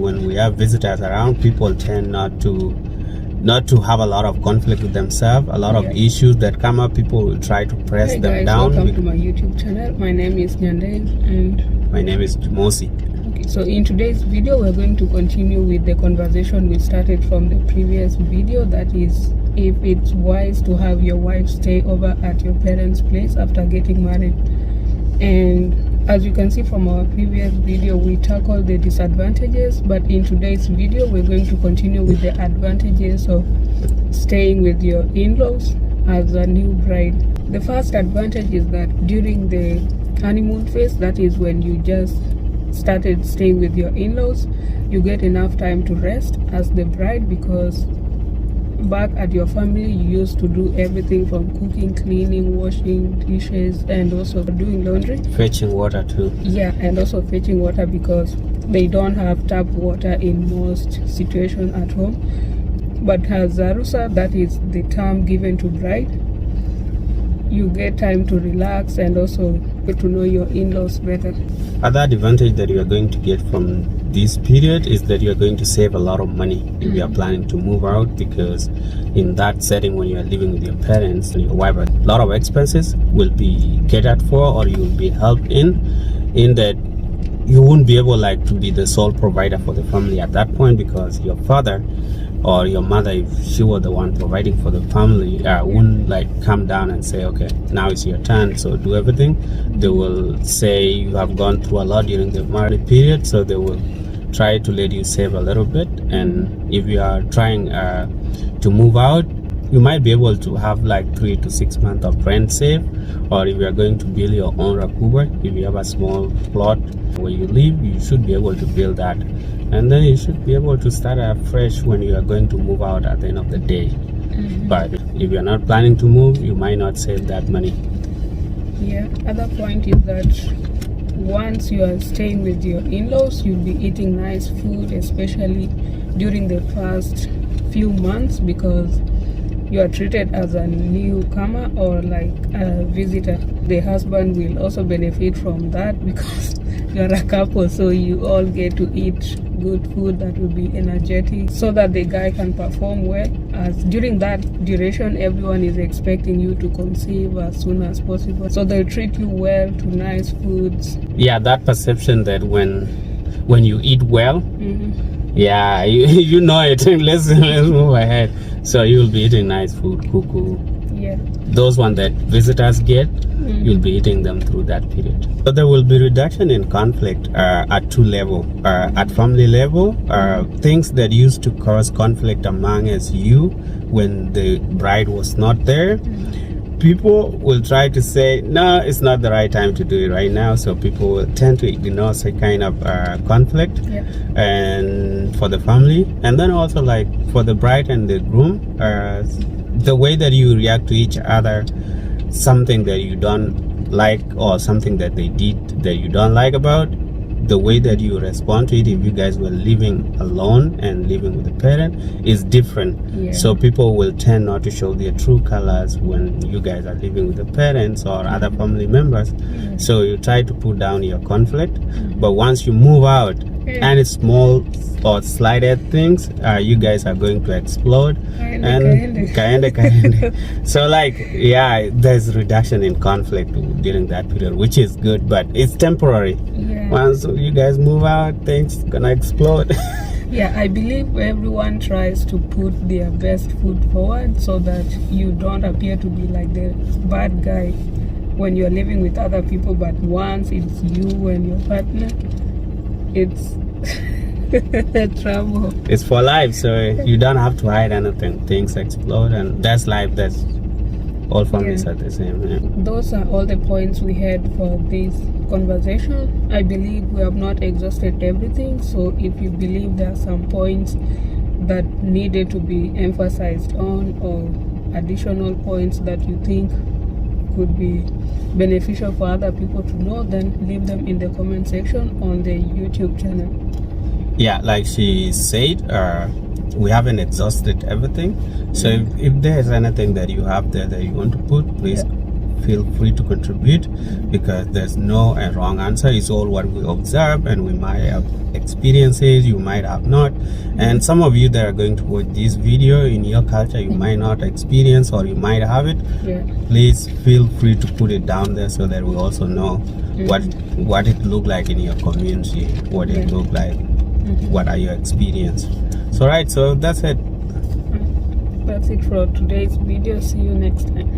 when we have visitors around, people tend not to have a lot of conflict with themselves. A lot of issues that come up, people will try to press them guys, down. Welcome to my YouTube channel. My name is Nyandez and my name is Jimosis. Okay, so in today's video, we're going to continue with the conversation we started from the previous video. That is, if it's wise to have your wife stay over at your parents' place after getting married. And as you can see from our previous video, we tackled the disadvantages, but in today's video we're going to continue with the advantages of staying with your in-laws as a new bride. The first advantage is that during the honeymoon phase, that is when you just started staying with your in-laws, you get enough time to rest as the bride, because back at your family you used to do everything from cooking, cleaning, washing dishes, and also doing laundry, fetching water too. And also fetching water, because they don't have tap water in most situations at home. But as Zarusa, that is the term given to bride, you get time to relax and also get to know your in-laws better. Other advantage that you are going to get from this period is that you are going to save a lot of money if you are planning to move out, because in that setting, when you are living with your parents and your wife, a lot of expenses will be catered for, or you will be helped in that you won't be able to be the sole provider for the family at that point, because your father or your mother, if she was the one providing for the family, wouldn't come down and say, okay, now it's your turn, so do everything. They will say you have gone through a lot during the marriage period, so they will try to let you save a little bit. And if you are trying to move out, you might be able to have 3 to 6 months of rent saved. Or if you are going to build your own rakuba, if you have a small plot where you live, you should be able to build that, and then you should be able to start afresh when you are going to move out at the end of the day. But if you're not planning to move, you might not save that money. Other point is that once you are staying with your in-laws, you'll be eating nice food, especially during the first few months, because you are treated as a newcomer or a visitor. The husband will also benefit from that, because you're a couple, so you all get to eat good food that will be energetic, so that the guy can perform well. As during that duration, everyone is expecting you to conceive as soon as possible, so they'll treat you well to nice foods. That perception that when you eat well, you know it. let's move ahead. So you'll be eating nice food, kuku. Those ones that visitors get, you'll be eating them through that period. So there will be reduction in conflict at two levels. At family level, things that used to cause conflict among us you when the bride was not there, people will try to say, no, it's not the right time to do it right now. So people will tend to ignore such kind of conflict and for the family. And then also for the bride and the groom, the way that you react to each other, something that you don't like or something that they did that you don't like about, the way that you respond to it, if you guys were living alone and living with a parent, is different. So people will tend not to show their true colors when you guys are living with the parents or other family members. So you try to put down your conflict, but once you move out, any small or slighted things, you guys are going to explode. So there's reduction in conflict during that period, which is good, but it's temporary. Once you guys move out, things gonna explode. I believe everyone tries to put their best foot forward, so that you don't appear to be like the bad guy when you're living with other people, but once it's you and your partner, it's trouble. It's for life, so you don't have to hide anything. Things explode, and that's life. That's all families are the same. Those are all the points we had for this conversation. I believe we have not exhausted everything, so if you believe there are some points that needed to be emphasized on, or additional points that you think could be beneficial for other people to know, then leave them in the comment section on the YouTube channel. Like she said, we haven't exhausted everything. So if there's anything that you have there that you want to put, please feel free to contribute, because there's no wrong answer. It's all what we observe, and we might have experiences, you might have not. And some of you that are going to watch this video, in your culture you might not experience, or you might have it. Please feel free to put it down there so that we also know what it looked like in your community, what it looked like, what are your experience. So right, so that's it. That's it for today's video. See you next time.